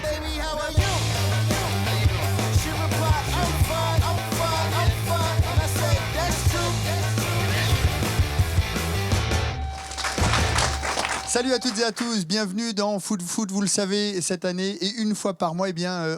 baby, how are you? She replied, I'm fine, I'm fine, I'm fine. And I said, that's true. Salut à toutes et à tous, bienvenue dans Foot Foot. Vous le savez, cette année et une fois par mois,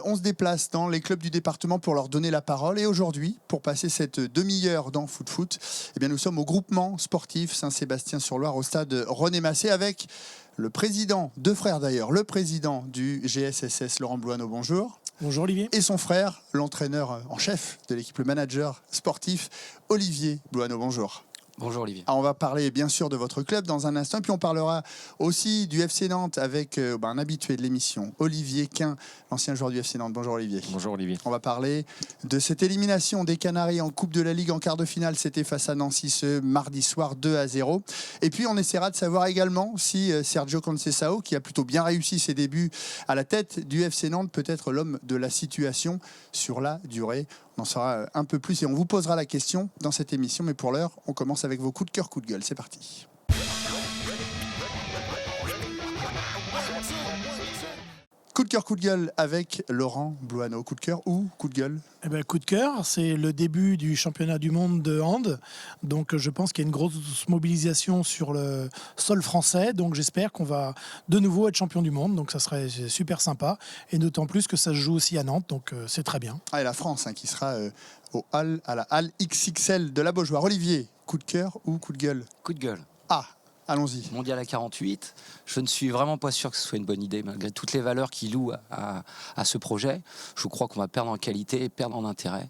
on se déplace dans les clubs du département pour leur donner la parole. Et aujourd'hui, pour passer cette demi-heure dans Foot Foot, nous sommes au groupement sportif Saint-Sébastien-sur-Loire au stade René Massé avec le président, deux frères d'ailleurs, le président du GSSS, Laurent Blouanneau, bonjour. Bonjour Olivier. Et son frère, l'entraîneur en chef de l'équipe, le manager sportif, Olivier Blouanneau, bonjour. Bonjour Olivier. Alors on va parler bien sûr de votre club dans un instant, puis on parlera aussi du FC Nantes avec un habitué de l'émission, Olivier Quin, l'ancien joueur du FC Nantes. Bonjour Olivier. Bonjour Olivier. On va parler de cette élimination des Canaries en Coupe de la Ligue en quart de finale. C'était face à Nancy ce mardi soir 2-0. Et puis on essaiera de savoir également si Sergio Conceição, qui a plutôt bien réussi ses débuts à la tête du FC Nantes, peut être l'homme de la situation sur la durée. On en saura un peu plus et on vous posera la question dans cette émission. Mais pour l'heure, on commence avec vos coups de cœur, coups de gueule. C'est parti. Coup de cœur, coup de gueule avec Laurent Blouanneau. Coup de cœur ou coup de gueule ? Coup de cœur, c'est le début du championnat du monde de hand. Donc je pense qu'il y a une grosse mobilisation sur le sol français. Donc j'espère qu'on va de nouveau être champion du monde. Donc ça serait super sympa. Et d'autant plus que ça se joue aussi à Nantes. Donc c'est très bien. Ah, et la France qui sera à la Halle XXL de la Beaujoire. Olivier, coup de cœur ou coup de gueule ? Coup de gueule. Ah, allons-y. Mondial à 48. Je ne suis vraiment pas sûr que ce soit une bonne idée, malgré toutes les valeurs qu'il loue à ce projet. Je crois qu'on va perdre en qualité et perdre en intérêt.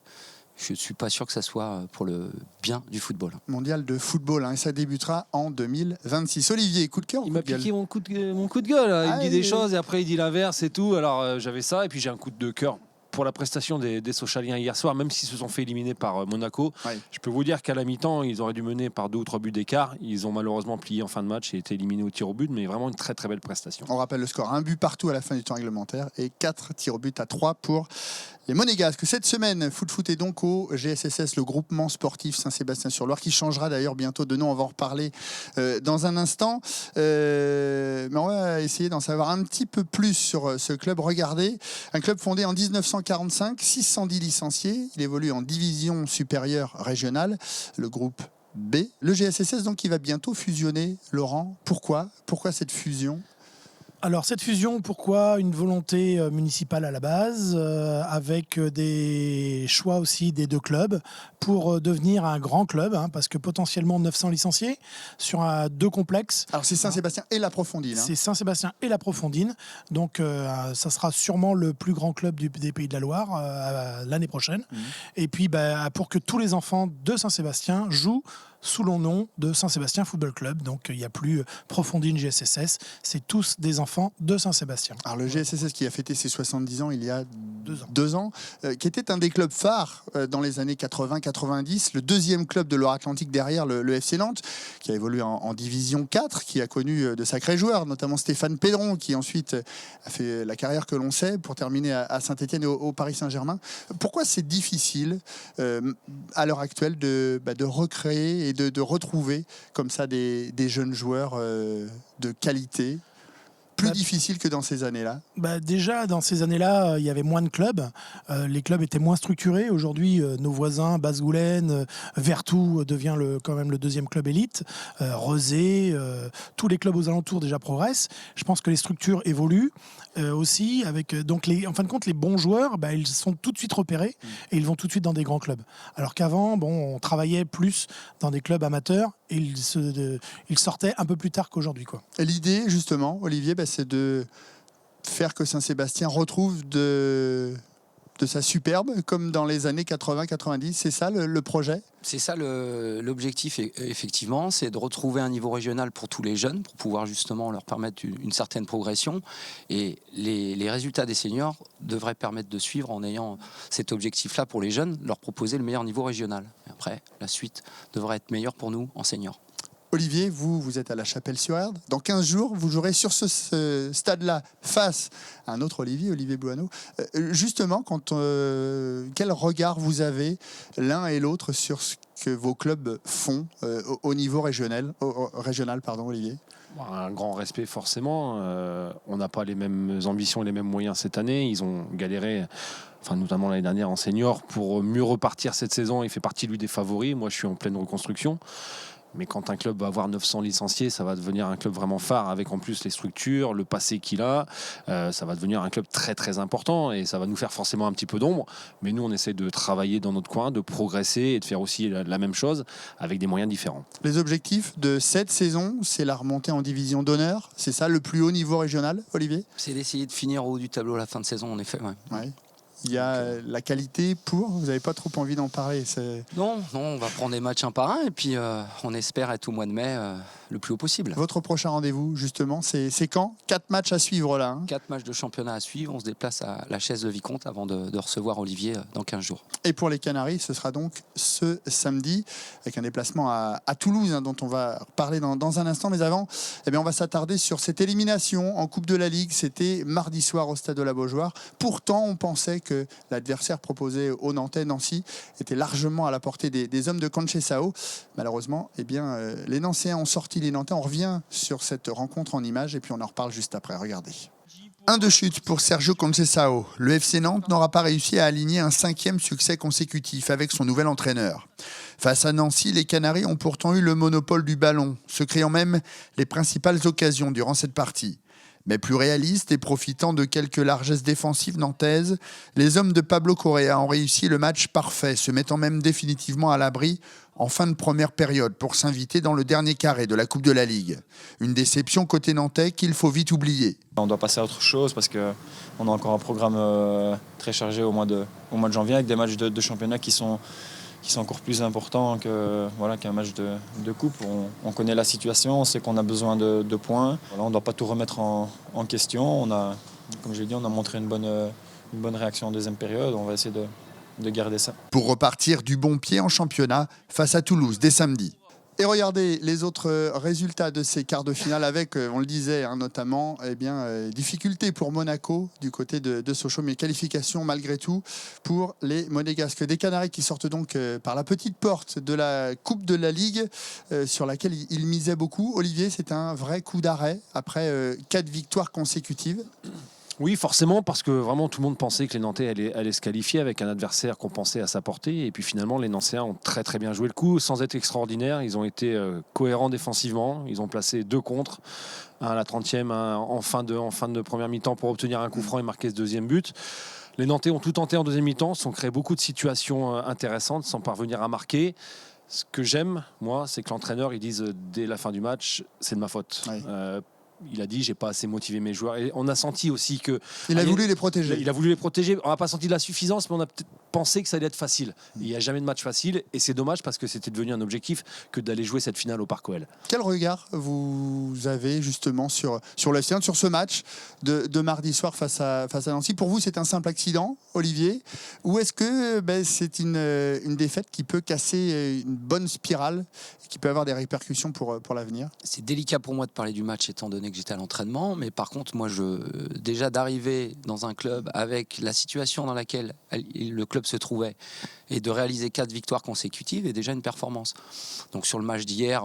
Je ne suis pas sûr que ça soit pour le bien du football. Mondial de football, et ça débutera en 2026. Olivier, coup de cœur ou Il coup m'a de gueule ? piqué mon coup de gueule. Il me dit des oui. choses et après il dit l'inverse et tout. Alors j'avais ça et puis j'ai un coup de cœur pour la prestation des Sochaliens hier soir, même s'ils se sont fait éliminer par Monaco. Ouais. Je peux vous dire qu'à la mi-temps, ils auraient dû mener par 2 ou 3 buts d'écart. Ils ont malheureusement plié en fin de match et été éliminés au tir au but, mais vraiment une très très belle prestation. On rappelle le score, 1 but partout à la fin du temps réglementaire et 4 tirs au but à 3 pour les Monégasques. Cette semaine, Foot est donc au GSSS, le groupement sportif Saint-Sébastien-sur-Loire, qui changera d'ailleurs bientôt de nom. On va en reparler dans un instant. Mais on va essayer d'en savoir un petit peu plus sur ce club. Regardez, un club fondé en 1945, 610 licenciés. Il évolue en division supérieure régionale, le groupe B. Le GSSS, donc, qui va bientôt fusionner. Laurent, pourquoi cette fusion ? Alors cette fusion, pourquoi une volonté municipale à la base, avec des choix aussi des deux clubs pour devenir un grand club, parce que potentiellement 900 licenciés sur 2 complexes. Alors c'est Saint-Sébastien et la Profondine. C'est Saint-Sébastien et la Profondine. Donc ça sera sûrement le plus grand club des Pays de la Loire l'année prochaine. Et puis pour que tous les enfants de Saint-Sébastien jouent sous le nom de Saint-Sébastien Football Club. Donc il n'y a plus Profondine GSSS, c'est tous des enfants de Saint-Sébastien. Alors le GSSS qui a fêté ses 70 ans il y a 2 ans, qui était un des clubs phares dans les années 80-90, le deuxième club de Loire-Atlantique derrière le FC Nantes, qui a évolué en division 4, qui a connu de sacrés joueurs, notamment Stéphane Pédron, qui ensuite a fait la carrière que l'on sait pour terminer à Saint-Etienne et au Paris Saint-Germain. Pourquoi c'est difficile à l'heure actuelle de recréer et de retrouver comme ça des jeunes joueurs de qualité, plus difficile que dans ces années-là? Déjà, dans ces années-là, il y avait moins de clubs. Les clubs étaient moins structurés. Aujourd'hui, nos voisins, Basse-Goulaine, Vertou devient quand même le 2e club élite. Rezé, tous les clubs aux alentours déjà progressent. Je pense que les structures évoluent aussi. En fin de compte, les bons joueurs, ils sont tout de suite repérés et ils vont tout de suite dans des grands clubs. Alors qu'avant, on travaillait plus dans des clubs amateurs et ils sortaient un peu plus tard qu'aujourd'hui, quoi. Et l'idée, justement, Olivier, c'est de faire que Saint-Sébastien retrouve de sa superbe, comme dans les années 80-90. C'est ça le projet ? C'est ça l'objectif, effectivement, c'est de retrouver un niveau régional pour tous les jeunes, pour pouvoir justement leur permettre une certaine progression. Et les résultats des seniors devraient permettre de suivre en ayant cet objectif-là pour les jeunes, leur proposer le meilleur niveau régional. Et après, la suite devrait être meilleure pour nous en seniors. Olivier, vous êtes à La Chapelle-sur-Erdre. Dans 15 jours, vous jouerez sur ce stade-là face à un autre Olivier Blouanneau. Justement, quel regard vous avez l'un et l'autre sur ce que vos clubs font au niveau régional, Olivier? Un grand respect forcément. On n'a pas les mêmes ambitions et les mêmes moyens cette année. Ils ont galéré, notamment l'année dernière en senior, pour mieux repartir cette saison. Il fait partie, lui, des favoris. Moi, je suis en pleine reconstruction. Mais quand un club va avoir 900 licenciés, ça va devenir un club vraiment phare, avec en plus les structures, le passé qu'il a. Ça va devenir un club très très important et ça va nous faire forcément un petit peu d'ombre. Mais nous, on essaie de travailler dans notre coin, de progresser et de faire aussi la même chose avec des moyens différents. Les objectifs de cette saison, c'est la remontée en division d'honneur. C'est ça, le plus haut niveau régional, Olivier? C'est d'essayer de finir au haut du tableau à la fin de saison, en effet. Ouais. Il y a la qualité pour. Vous n'avez pas trop envie d'en parler. Non, on va prendre des matchs un par un et puis on espère être au mois de mai le plus haut possible. Votre prochain rendez-vous, justement, c'est quand? 4 matchs à suivre là. 4 matchs de championnat à suivre. On se déplace à la Chaise de Vicomte avant de recevoir Olivier dans 15 jours. Et pour les Canaries, ce sera donc ce samedi avec un déplacement à Toulouse dont on va parler dans un instant. Mais avant, on va s'attarder sur cette élimination en Coupe de la Ligue. C'était mardi soir au stade de la Beaujoire. Pourtant, on pensait que l'adversaire proposé aux Nantais, Nancy, était largement à la portée des hommes de Conceição. Malheureusement, les Nancéens ont sorti les Nantais. On revient sur cette rencontre en images et puis on en reparle juste après. Regardez. 1 de chute pour Sergio Conceição. Le FC Nantes n'aura pas réussi à aligner un 5e succès consécutif avec son nouvel entraîneur. Face à Nancy, les Canaries ont pourtant eu le monopole du ballon, se créant même les principales occasions durant cette partie. Mais plus réalistes et profitant de quelques largesses défensives nantaises, les hommes de Pablo Correa ont réussi le match parfait, se mettant même définitivement à l'abri en fin de première période pour s'inviter dans le dernier carré de la Coupe de la Ligue. Une déception côté nantais qu'il faut vite oublier. On doit passer à autre chose parce qu'on a encore un programme très chargé au mois de janvier avec des matchs de championnat qui sont encore plus importants qu'un match de coupe. On connaît la situation, on sait qu'on a besoin de points. On ne doit pas tout remettre en question. Comme je l'ai dit, on a montré une bonne réaction en deuxième période. On va essayer de garder ça. Pour repartir du bon pied en championnat face à Toulouse dès samedi. Et regardez les autres résultats de ces quarts de finale avec, on le disait notamment, difficulté pour Monaco du côté de Sochaux, mais qualification malgré tout pour les Monégasques. Des Canaries qui sortent donc par la petite porte de la Coupe de la Ligue sur laquelle ils misaient beaucoup. Olivier, c'est un vrai coup d'arrêt après 4 victoires consécutives. Oui, forcément, parce que vraiment tout le monde pensait que les Nantais allaient se qualifier avec un adversaire qu'on pensait à sa portée. Et puis finalement, les Nancéens ont très très bien joué le coup, sans être extraordinaires. Ils ont été cohérents défensivement. Ils ont placé 2 contres, un à la 30e, un en fin de première mi-temps pour obtenir un coup franc et marquer ce deuxième but. Les Nantais ont tout tenté en deuxième mi-temps, se sont créés beaucoup de situations intéressantes sans parvenir à marquer. Ce que j'aime, moi, c'est que l'entraîneur, il dise dès la fin du match, c'est de ma faute. Oui. Il a dit j'ai pas assez motivé mes joueurs et on a senti aussi que il a voulu les protéger. Il a voulu les protéger. On n'a pas senti de la suffisance, mais on a peut-être pensé que ça allait être facile. Il n'y a jamais de match facile et c'est dommage parce que c'était devenu un objectif que d'aller jouer cette finale au Parc OL. Quel regard vous avez justement sur le FC Nantes, sur ce match de mardi soir face à Nancy? Pour vous, c'est un simple accident, Olivier, ou est-ce que c'est une défaite qui peut casser une bonne spirale et qui peut avoir des répercussions pour l'avenir? C'est délicat pour moi de parler du match étant donné que j'étais à l'entraînement, mais par contre, moi, déjà d'arriver dans un club avec la situation dans laquelle le club se trouvait et de réaliser 4 victoires consécutives est déjà une performance. Donc sur le match d'hier,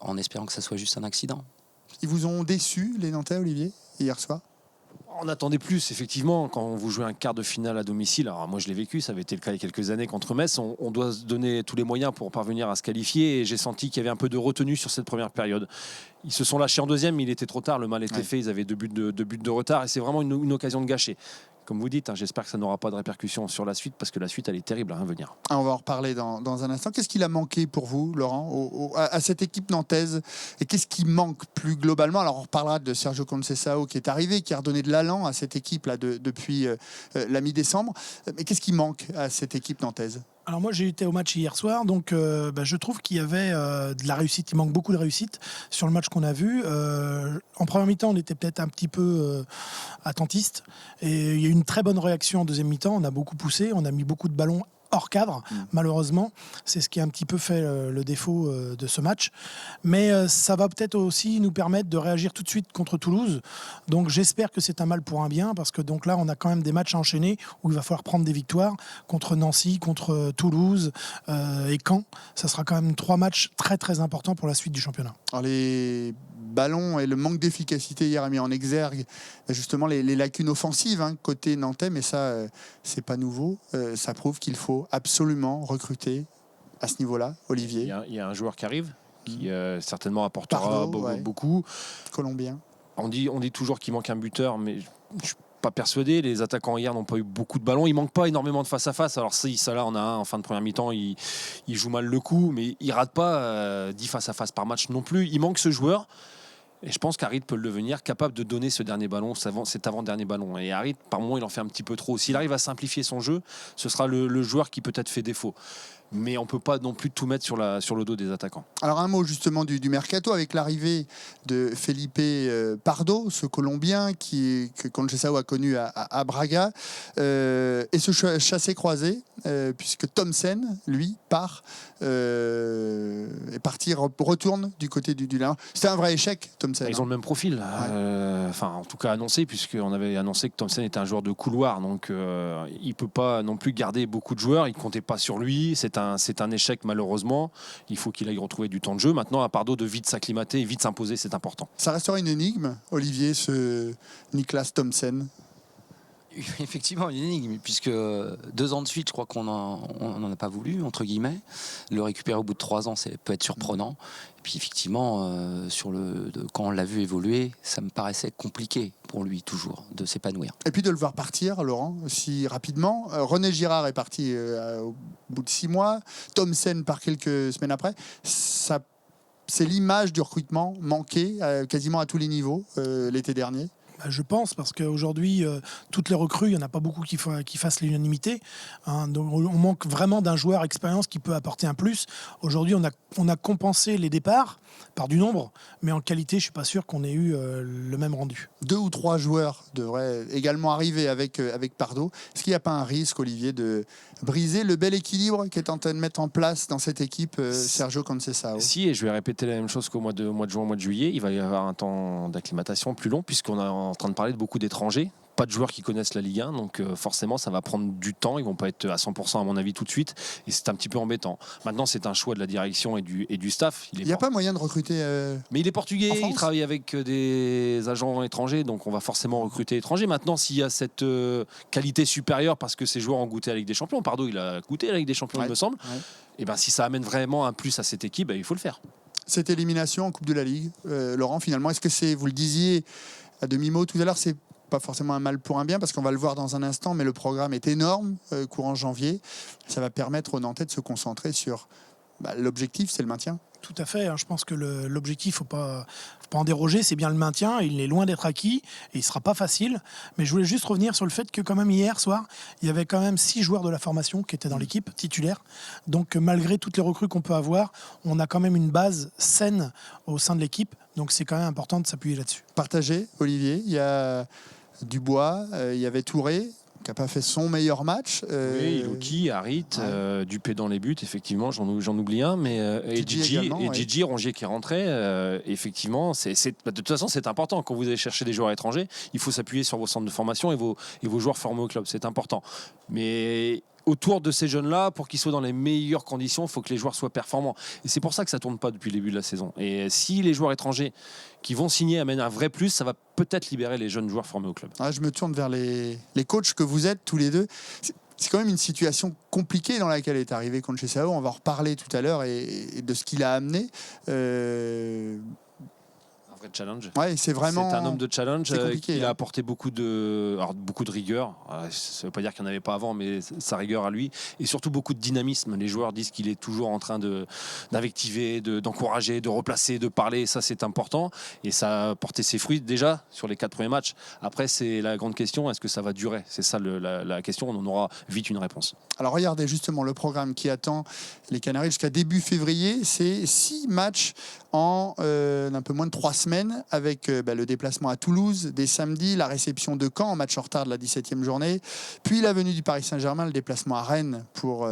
en espérant que ça soit juste un accident. Ils vous ont déçu, les Nantais, Olivier, hier soir? On attendait plus, effectivement, quand vous jouez un quart de finale à domicile. Alors moi, je l'ai vécu, ça avait été le cas il y a quelques années contre Metz. On doit se donner tous les moyens pour parvenir à se qualifier. Et j'ai senti qu'il y avait un peu de retenue sur cette première période. Ils se sont lâchés en deuxième, mais il était trop tard. Le mal était fait. Ils avaient 2 buts de retard. Et c'est vraiment une occasion de gâcher. Comme vous dites, j'espère que ça n'aura pas de répercussions sur la suite, parce que la suite, elle est terrible à venir. On va en reparler dans un instant. Qu'est-ce qu'il a manqué pour vous, Laurent, à cette équipe nantaise? Et qu'est-ce qui manque plus globalement? Alors, on reparlera de Sergio Conceição qui est arrivé, qui a redonné de l'allant à cette équipe-là depuis la mi-décembre. Mais qu'est-ce qui manque à cette équipe nantaise? Alors moi j'ai été au match hier soir, donc je trouve qu'il y avait de la réussite, il manque beaucoup de réussite sur le match qu'on a vu. En première mi-temps on était peut-être un petit peu attentiste et il y a eu une très bonne réaction en deuxième mi-temps, on a beaucoup poussé, on a mis beaucoup de ballons hors cadre, malheureusement. C'est ce qui a un petit peu fait le défaut de ce match. Mais ça va peut-être aussi nous permettre de réagir tout de suite contre Toulouse. Donc j'espère que c'est un mal pour un bien, parce que donc là, on a quand même des matchs à enchaîner où il va falloir prendre des victoires contre Nancy, contre Toulouse et Caen. Ça sera quand même 3 matchs très très importants pour la suite du championnat. Alors les ballons et le manque d'efficacité hier a mis en exergue justement les lacunes offensives côté nantais, mais ça c'est pas nouveau. Ça prouve qu'il faut absolument recruter à ce niveau-là. Olivier, Il y a un joueur qui arrive qui certainement apportera Pardo, ouais. beaucoup. Colombien. On dit toujours qu'il manque un buteur, mais je suis pas persuadé. Les attaquants hier n'ont pas eu beaucoup de ballons. Il manque pas énormément de face à face. Alors si ça là, on a un en fin de première mi-temps, il joue mal le coup, mais il rate pas 10 face à face par match non plus. Il manque ce joueur. Et je pense qu'Harit peut le devenir, capable de donner ce dernier ballon, cet avant-dernier ballon. Et Harit, par moment, il en fait un petit peu trop. S'il arrive à simplifier son jeu, ce sera le joueur qui peut-être fait défaut. Mais on ne peut pas non plus tout mettre sur le dos des attaquants. Alors un mot justement du mercato avec l'arrivée de Felipe Pardo, ce Colombien que Conceição a connu à Braga, et ce chassé-croisé, puisque Thomsen, lui, est parti, retourne du côté du Lens. C'était un vrai échec, Thomsen. Ils ont le même profil, en tout cas annoncé, puisqu'on avait annoncé que Thomsen était un joueur de couloir, donc il ne peut pas non plus garder beaucoup de joueurs, il ne comptait pas sur lui, c'est un échec malheureusement, il faut qu'il aille retrouver du temps de jeu. Maintenant à Pardo de vite s'acclimater et vite s'imposer, c'est important. Ça restera une énigme, Olivier, ce Niklas Thomsen. Effectivement, une énigme, puisque 2 ans de suite, je crois qu'on n'en a pas voulu, entre guillemets. Le récupérer au bout de 3 ans, ça peut être surprenant. Et puis effectivement, quand on l'a vu évoluer, ça me paraissait compliqué pour lui, toujours, de s'épanouir. Et puis de le voir partir, Laurent, si rapidement. René Girard est parti au bout de 6 mois. Thomsen part quelques semaines après. C'est l'image du recrutement manqué quasiment à tous les niveaux l'été dernier. Je pense, parce qu'aujourd'hui, toutes les recrues, il n'y en a pas beaucoup qui fassent l'unanimité. Donc on manque vraiment d'un joueur expérience qui peut apporter un plus. Aujourd'hui, on a compensé les départs par du nombre, mais en qualité, je ne suis pas sûr qu'on ait eu le même rendu. 2 ou 3 joueurs devraient également arriver avec Pardo. Est-ce qu'il n'y a pas un risque, Olivier, de briser le bel équilibre qu'est en train de mettre en place dans cette équipe Sergio Conceição? Si, et je vais répéter la même chose qu'au mois de juin, mois de juillet, il va y avoir un temps d'acclimatation plus long, puisqu'on est en train de parler de beaucoup d'étrangers. Pas de joueurs qui connaissent la Ligue 1, donc forcément ça va prendre du temps, ils vont pas être à 100% à mon avis tout de suite, et c'est un petit peu embêtant. Maintenant c'est un choix de la direction et du staff. Il n'y a pas moyen de recruter mais il est portugais, il travaille avec des agents étrangers, donc on va forcément recruter étrangers. Maintenant s'il y a cette qualité supérieure, parce que ces joueurs ont goûté à la Ligue des Champions, Pardo il a goûté à la Ligue des Champions il me semble, et ben si ça amène vraiment un plus à cette équipe, il faut le faire. Cette élimination en Coupe de la Ligue, Laurent, finalement, est-ce que c'est, vous le disiez à demi-mot tout à l'heure, c'est pas forcément un mal pour un bien, parce qu'on va le voir dans un instant, mais le programme est énorme, courant janvier. Ça va permettre aux Nantais de se concentrer sur l'objectif, c'est le maintien. Tout à fait, je pense que l'objectif, faut pas en déroger, c'est bien le maintien, il est loin d'être acquis et il sera pas facile. Mais je voulais juste revenir sur le fait que quand même hier soir, il y avait quand même 6 joueurs de la formation qui étaient dans l'équipe titulaire. Donc malgré toutes les recrues qu'on peut avoir, on a quand même une base saine au sein de l'équipe. Donc c'est quand même important de s'appuyer là-dessus. Partagé, Olivier, il y a Dubois, il y avait Touré, qui n'a pas fait son meilleur match. Oui, Iloki, Harit, Dupé dans les buts, effectivement, j'en oublie un, mais et Gigi Rongier qui est rentré, effectivement, de toute façon c'est important. Quand vous allez chercher des joueurs étrangers, il faut s'appuyer sur vos centres de formation et vos joueurs formés au club, c'est important. Mais autour de ces jeunes-là, pour qu'ils soient dans les meilleures conditions, il faut que les joueurs soient performants. Et c'est pour ça que ça ne tourne pas depuis le début de la saison. Et si les joueurs étrangers qui vont signer amènent un vrai plus, ça va peut-être libérer les jeunes joueurs formés au club. Je me tourne vers les coachs que vous êtes tous les deux. C'est quand même une situation compliquée dans laquelle est arrivé Conceição. On va en reparler tout à l'heure et de ce qu'il a amené. Vrai challenge. Ouais, c'est un homme de challenge. Il a hein. apporté beaucoup de rigueur. Ça ne veut pas dire qu'il n'y en avait pas avant, mais sa rigueur à lui. Et surtout beaucoup de dynamisme. Les joueurs disent qu'il est toujours en train d'invectiver, d'encourager, de replacer, de parler. Ça, c'est important. Et ça a porté ses fruits déjà sur les 4 premiers matchs. Après, c'est la grande question. Est-ce que ça va durer? C'est ça la question. On en aura vite une réponse. Alors regardez justement le programme qui attend les Canaries jusqu'à début février. C'est 6 matchs en un peu moins de 3 semaines. semaine avec le déplacement à Toulouse dès samedi, la réception de Caen en match en retard de la 17e journée, puis la venue du Paris Saint-Germain, le déplacement à Rennes pour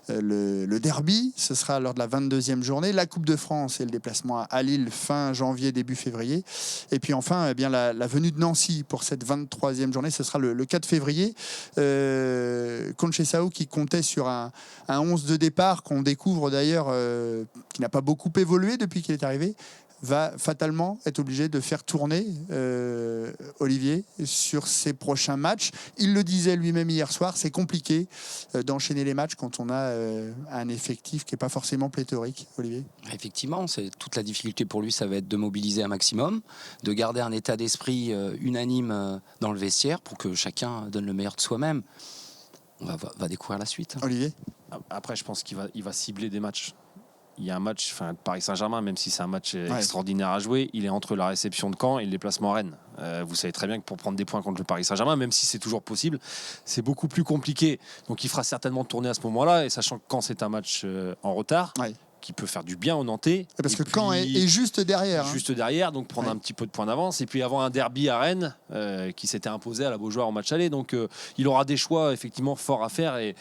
le derby, ce sera lors de la 22e journée, la Coupe de France et le déplacement à Lille fin janvier, début février, et puis enfin la venue de Nancy pour cette 23e journée, ce sera le 4 février. Conceição qui comptait sur un 11 de départ qu'on découvre d'ailleurs, qui n'a pas beaucoup évolué depuis qu'il est arrivé, va fatalement être obligé de faire tourner Olivier sur ses prochains matchs. Il le disait lui-même hier soir, c'est compliqué d'enchaîner les matchs quand on a un effectif qui n'est pas forcément pléthorique. Olivier ? Effectivement, c'est toute la difficulté pour lui, ça va être de mobiliser un maximum, de garder un état d'esprit unanime dans le vestiaire pour que chacun donne le meilleur de soi-même. On va découvrir la suite. Olivier ? Après, je pense qu'il va cibler des matchs. Il y a un match, Paris Saint-Germain, même si c'est un match extraordinaire à jouer, il est entre la réception de Caen et le déplacement à Rennes. Vous savez très bien que pour prendre des points contre le Paris Saint-Germain, même si c'est toujours possible, c'est beaucoup plus compliqué. Donc il fera certainement tourner à ce moment-là, et sachant que Caen c'est un match en retard, qui peut faire du bien aux Nantais. Parce que Caen est juste derrière. Juste derrière, donc prendre un petit peu de points d'avance. Et puis avoir un derby à Rennes qui s'était imposé à la Beaujoire en match aller. Donc il aura des choix effectivement forts à faire, et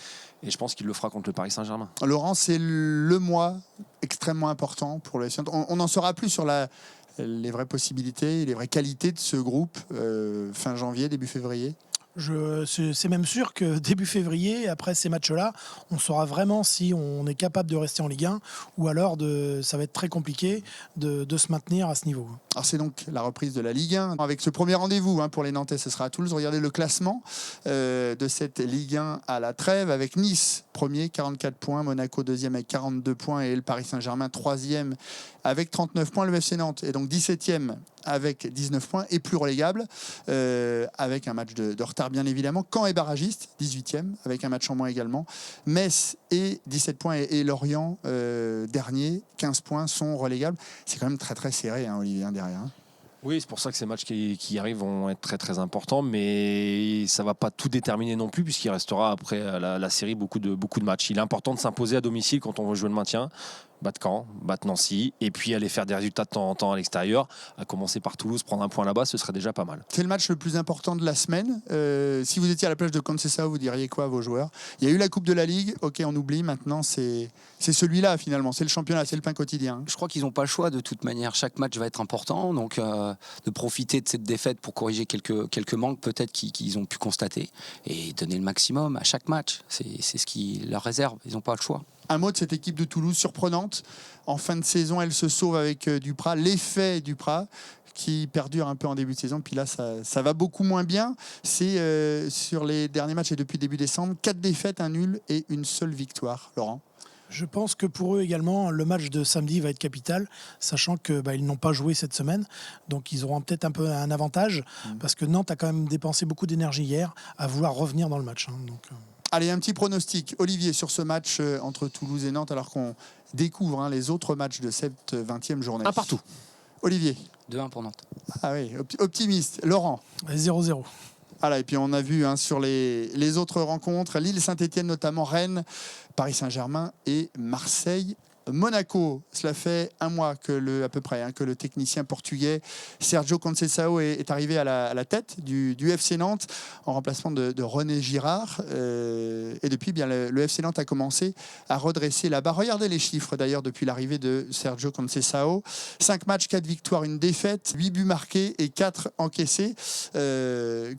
je pense qu'il le fera contre le Paris Saint-Germain. Laurent, c'est le mois extrêmement important pour le FC Nantes. On en saura plus sur les vraies possibilités, les vraies qualités de ce groupe fin janvier, début février. C'est même sûr que début février, après ces matchs-là, on saura vraiment si on est capable de rester en Ligue 1 ou alors ça va être très compliqué de se maintenir à ce niveau. Alors c'est donc la reprise de la Ligue 1 avec ce premier rendez-vous pour les Nantais, ce sera à Toulouse. Regardez le classement de cette Ligue 1 à la trêve avec Nice premier 44 points, Monaco deuxième avec 42 points et le Paris Saint-Germain troisième avec 39 points. Le FC Nantes est donc 17e avec 19 points et plus relégable avec un match de retard bien évidemment. Caen est barragiste 18e avec un match en moins également. Metz est 17 points et Lorient dernier 15 points sont relégables. C'est quand même très très serré Olivier derrière. Oui, c'est pour ça que ces matchs qui arrivent vont être très très importants, mais ça ne va pas tout déterminer non plus, puisqu'il restera après la série beaucoup de matchs. Il est important de s'imposer à domicile quand on veut jouer le maintien, battre Caen, battre Nancy, et puis aller faire des résultats de temps en temps à l'extérieur, à commencer par Toulouse, prendre un point là-bas, ce serait déjà pas mal. C'est le match le plus important de la semaine. Si vous étiez à la place de Conceição, vous diriez quoi à vos joueurs ? Il y a eu la Coupe de la Ligue, ok, on oublie, maintenant c'est celui-là finalement, c'est le championnat, c'est le pain quotidien. Je crois qu'ils n'ont pas le choix de toute manière, chaque match va être important, donc de profiter de cette défaite pour corriger quelques manques peut-être qu'ils ont pu constater et donner le maximum à chaque match, c'est ce qui leur réserve, ils n'ont pas le choix. Un mot de cette équipe de Toulouse surprenante. En fin de saison, elle se sauve avec Duprat. L'effet Duprat qui perdure un peu en début de saison. Puis là, ça va beaucoup moins bien. C'est sur les derniers matchs et depuis début décembre, 4 défaites, un nul et une seule victoire. Laurent ? Je pense que pour eux également, le match de samedi va être capital, sachant qu'ils n'ont pas joué cette semaine. Donc ils auront peut-être un peu un avantage, parce que Nantes a quand même dépensé beaucoup d'énergie hier à vouloir revenir dans le match. Allez, un petit pronostic. Olivier, sur ce match entre Toulouse et Nantes, alors qu'on découvre les autres matchs de cette 20e journée. 1-1. Olivier ? 2-1 pour Nantes. Ah oui, optimiste. Laurent ? 0-0. Voilà, et puis on a vu sur les autres rencontres, Lille-Saint-Etienne notamment, Rennes, Paris Saint-Germain et Marseille. Monaco, cela fait un mois à peu près que le technicien portugais Sergio Conceição est arrivé à la tête du FC Nantes en remplacement de René Girard. Et depuis, le FC Nantes a commencé à redresser la barre. Regardez les chiffres d'ailleurs depuis l'arrivée de Sergio Conceição. 5 matchs, 4 victoires, 1 défaite, 8 buts marqués et 4 encaissés.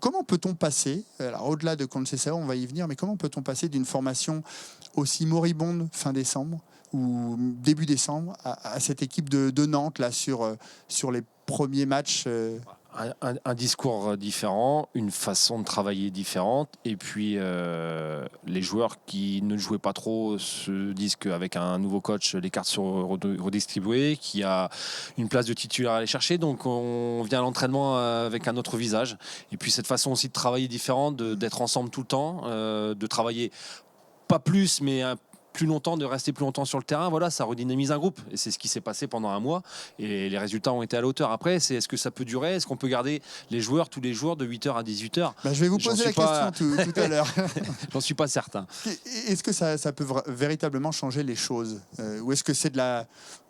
Comment peut-on passer, alors au-delà de Conceição, on va y venir, mais comment peut-on passer d'une formation aussi moribonde fin décembre ou début décembre à cette équipe de Nantes là, sur les premiers matchs un discours différent, une façon de travailler différente, et puis les joueurs qui ne jouaient pas trop se disent qu'avec un nouveau coach, les cartes sont redistribuées, qu'il y a une place de titulaire à aller chercher, donc on vient à l'entraînement avec un autre visage, et puis cette façon aussi de travailler différente, d'être ensemble tout le temps, de travailler pas plus, mais plus longtemps, de rester plus longtemps sur le terrain, voilà, ça redynamise un groupe. Et c'est ce qui s'est passé pendant un mois. Et les résultats ont été à la hauteur. Après, est-ce que ça peut durer ? Est-ce qu'on peut garder les joueurs tous les jours de 8h à 18h ? Je vais vous poser la question tout à l'heure. J'en suis pas certain. Est-ce que ça peut véritablement changer les choses ? Ou est-ce que c'est de la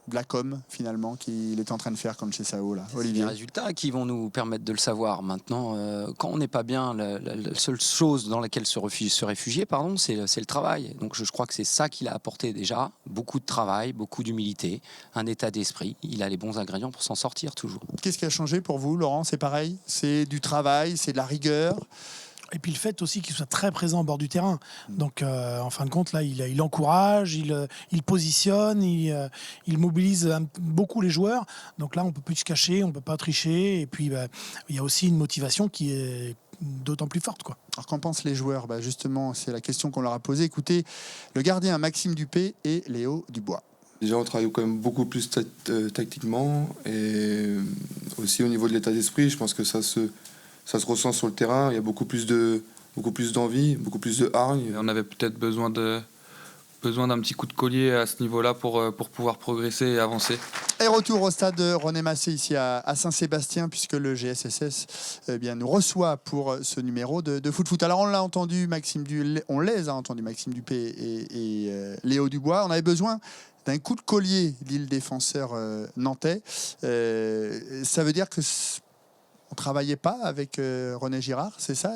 de la com finalement qu'il est en train de faire comme chez Sao là, C'est Olivier? les résultats qui vont nous permettre de le savoir. Maintenant, quand on n'est pas bien, la seule chose dans laquelle se réfugier, c'est le travail. Donc je crois que c'est ça qu'il a apporté déjà. Beaucoup de travail, beaucoup d'humilité, un état d'esprit. Il a les bons ingrédients pour s'en sortir toujours. Qu'est-ce qui a changé pour vous, Laurent? C'est pareil? C'est du travail, c'est de la rigueur? Et puis le fait aussi qu'il soit très présent au bord du terrain. Donc en fin de compte, là, il encourage, il positionne, il mobilise beaucoup les joueurs. Donc là, on ne peut plus se cacher, on ne peut pas tricher. Et puis il y a aussi une motivation qui est d'autant plus forte, quoi. Alors qu'en pensent les joueurs? Justement, c'est la question qu'on leur a posée. Écoutez, le gardien Maxime Dupé et Léo Dubois. Déjà, on travaille quand même beaucoup plus tactiquement et aussi au niveau de l'état d'esprit. Je pense que ça se ressent sur le terrain. Il y a beaucoup plus d'envie, beaucoup plus de hargne. On avait peut-être besoin d'un petit coup de collier à ce niveau-là pour pouvoir progresser et avancer. Et retour au stade René Massé ici à Saint-Sébastien, puisque le GSSS nous reçoit pour ce numéro de Foot. Alors on l'a entendu, on les a entendus, Maxime Dupé et Léo Dubois. On avait besoin d'un coup de collier, dit le défenseur nantais. Ça veut dire que on travaillait pas avec René Girard, c'est ça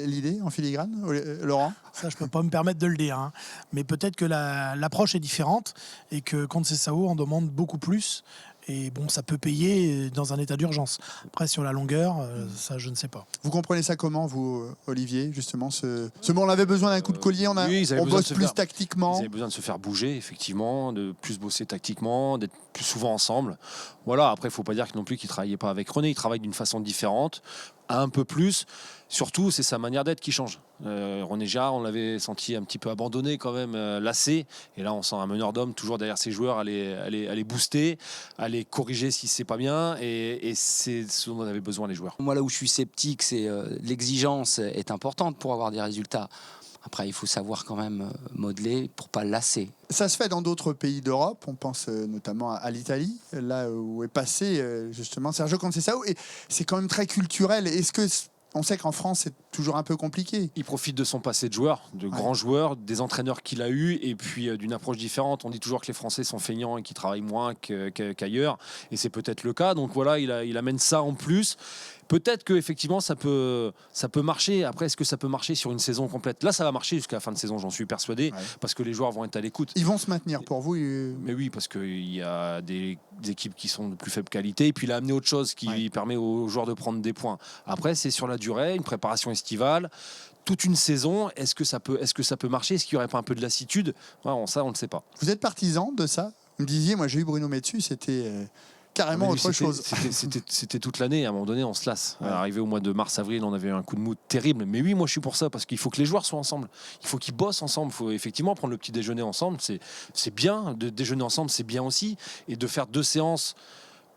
l'idée en filigrane, Laurent? Ça, je peux pas me permettre de le dire, hein. Mais peut-être que l'approche est différente et que contre Sessao, on demande beaucoup plus. Et bon, ça peut payer dans un état d'urgence. Après, sur la longueur, ça, je ne sais pas. Vous comprenez ça comment, vous, Olivier, justement on avait besoin d'un coup de collier, on bosse plus tactiquement. Ils avaient besoin de se faire bouger, effectivement, de plus bosser tactiquement, d'être plus souvent ensemble. Voilà, après, il ne faut pas dire non plus qu'ils ne travaillaient pas avec René, ils travaillent d'une façon différente, un peu plus. Surtout, c'est sa manière d'être qui change. René Girard, on l'avait senti un petit peu abandonné quand même, lassé. Et là, on sent un meneur d'hommes toujours derrière ses joueurs, à les booster, à les corriger si c'est pas bien. Et c'est ce dont on avait besoin, les joueurs. Moi, là où je suis sceptique, c'est l'exigence est importante pour avoir des résultats. Après, il faut savoir quand même modeler pour pas lasser. Ça se fait dans d'autres pays d'Europe. On pense notamment à l'Italie, là où est passé justement Sergio Conceição. Et c'est quand même très culturel. Est-ce que on sait qu'en France, c'est toujours un peu compliqué? Il profite de son passé de joueur, de grands joueurs, des entraîneurs qu'il a eu, et puis d'une approche différente. On dit toujours que les Français sont feignants et qu'ils travaillent moins qu'ailleurs, et c'est peut-être le cas. Donc voilà, il amène ça en plus. Peut-être que effectivement ça peut marcher. Après, est-ce que ça peut marcher sur une saison complète? Là, ça va marcher jusqu'à la fin de saison, j'en suis persuadé, parce que les joueurs vont être à l'écoute. Ils vont se maintenir pour vous? Mais oui, parce qu'il y a des équipes qui sont de plus faible qualité, et puis il a amené autre chose qui permet aux joueurs de prendre des points. Après, c'est sur la durée, une préparation estivale, toute une saison. Est-ce que ça peut marcher? Est-ce qu'il n'y aurait pas un peu de lassitude? Ça, on ne le sait pas. Vous êtes partisan de ça? Vous me disiez, moi j'ai eu Bruno Metsu, c'était carrément autre chose. C'était toute l'année. À un moment donné, on se lasse. Arrivé au mois de mars-avril, on avait un coup de mou terrible. Mais oui, moi, je suis pour ça, parce qu'il faut que les joueurs soient ensemble. Il faut qu'ils bossent ensemble. Il faut effectivement prendre le petit déjeuner ensemble. C'est bien. De déjeuner ensemble, c'est bien aussi. Et de faire 2 séances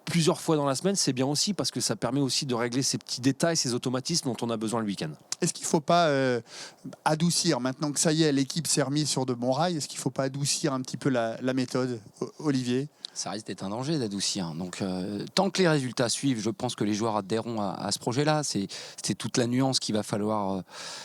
plusieurs fois dans la semaine, c'est bien aussi, parce que ça permet aussi de régler ces petits détails, ces automatismes dont on a besoin le week-end. Est-ce qu'il ne faut pas adoucir, maintenant que ça y est, l'équipe s'est remise sur de bons rails, est-ce qu'il ne faut pas adoucir un petit peu la méthode, Olivier? Ça risque d'être un danger d'adoucir. Donc, tant que les résultats suivent, je pense que les joueurs adhéreront à ce projet-là. C'est toute la nuance qu'il va falloir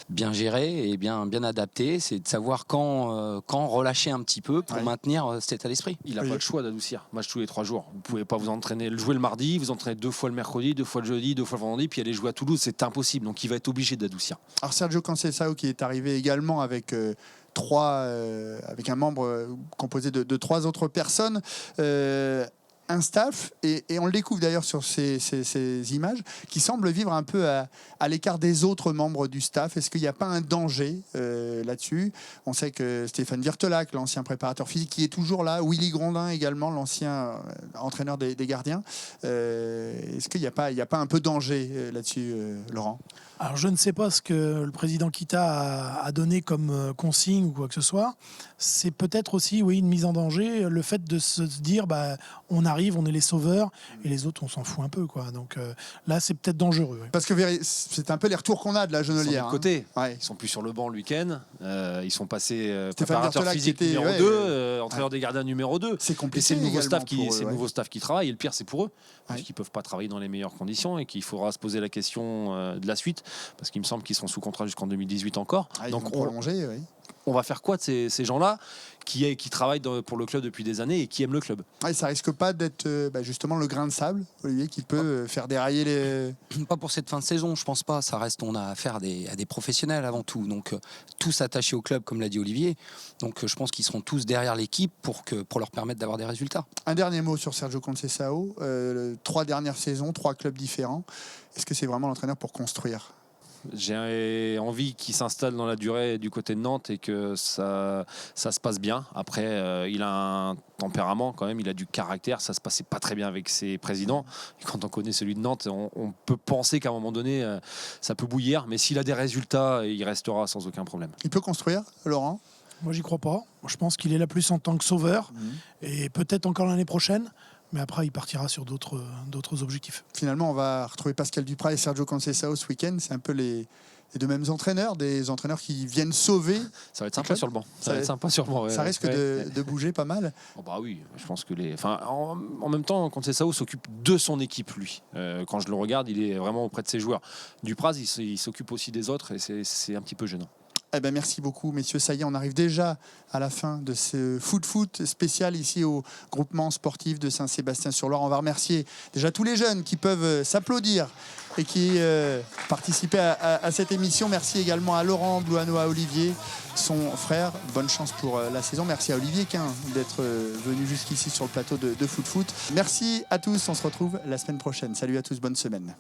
bien gérer et bien adapter. C'est de savoir quand relâcher un petit peu pour maintenir cet état d'esprit. Il n'a pas le choix d'adoucir. Match tous les 3 jours. Vous ne pouvez pas vous entraîner, jouer le mardi, vous entraînez 2 fois le mercredi, 2 fois le jeudi, 2 fois le vendredi, puis aller jouer à Toulouse. C'est impossible. Donc, il va être obligé d'adoucir. Alors, Sergio Conceição, qui est arrivé également avec avec un membre composé de 3 autres personnes, un staff, et on le découvre d'ailleurs sur ces images, qui semble vivre un peu à l'écart des autres membres du staff. Est-ce qu'il n'y a pas un danger là-dessus? On sait que Stéphane Virtelac, l'ancien préparateur physique, qui est toujours là, Willy Grondin également, l'ancien entraîneur des gardiens. Est-ce qu'il n'y a pas un peu danger là-dessus, Laurent? Alors, je ne sais pas ce que le président Kita a donné comme consigne ou quoi que ce soit. C'est peut-être aussi, une mise en danger, le fait de se dire, on arrive, on est les sauveurs, et les autres, on s'en fout un peu, quoi. Donc là, c'est peut-être dangereux. Parce que c'est un peu les retours qu'on a de la Genolière. Ils sont de côté. Hein. Ils sont plus sur le banc le week-end. Ils sont passés Stéphane préparateur Virtelac physique qui était, numéro 2, entraîneur des gardiens numéro 2. C'est compliqué. Et c'est le nouveau staff le nouveau staff qui travaille. Et le pire, c'est pour eux, parce qu'ils ne peuvent pas travailler dans les meilleures conditions, et qu'il faudra se poser la question de la suite, parce qu'il me semble qu'ils sont sous contrat jusqu'en 2018 encore. Donc on prolonger, on va faire quoi de ces gens-là qui travaillent pour le club depuis des années et qui aiment le club. Ouais, ça risque pas d'être justement le grain de sable, Olivier, qui peut faire dérailler les... Pas pour cette fin de saison, je pense pas. Ça reste, on a affaire à des professionnels avant tout. Donc, tous attachés au club, comme l'a dit Olivier. Donc, je pense qu'ils seront tous derrière l'équipe pour leur permettre d'avoir des résultats. Un dernier mot sur Sergio Conceição. 3 dernières saisons, 3 clubs différents. Est-ce que c'est vraiment l'entraîneur pour construire ? J'ai envie qu'il s'installe dans la durée du côté de Nantes et que ça se passe bien. Après, il a un tempérament quand même, il a du caractère. Ça se passait pas très bien avec ses présidents. Et quand on connaît celui de Nantes, on peut penser qu'à un moment donné, ça peut bouillir. Mais s'il a des résultats, il restera sans aucun problème. Il peut construire, Laurent ? Moi, j'y crois pas. Je pense qu'il est là plus en tant que sauveur et peut-être encore l'année prochaine. Mais après, il partira sur d'autres objectifs. Finalement, on va retrouver Pascal Duprat et Sergio Conceição ce week-end. C'est un peu les 2 mêmes entraîneurs, des entraîneurs qui viennent sauver. Ça va être sympa sur le banc. Ça va être sympa sur le banc. Ça risque de bouger pas mal. Oh bah oui, je pense que en même temps, Conceição s'occupe de son équipe, lui. Quand je le regarde, il est vraiment auprès de ses joueurs. Dupraz, il s'occupe aussi des autres et c'est un petit peu gênant. Eh ben merci beaucoup, messieurs. Ça y est, on arrive déjà à la fin de ce foot spécial ici au groupement sportif de Saint-Sébastien-sur-Loire. On va remercier déjà tous les jeunes qui peuvent s'applaudir et qui participaient à cette émission. Merci également à Laurent Blouano, à Olivier, son frère. Bonne chance pour la saison. Merci à Olivier Quin d'être venu jusqu'ici sur le plateau de Foot. Merci à tous. On se retrouve la semaine prochaine. Salut à tous, bonne semaine.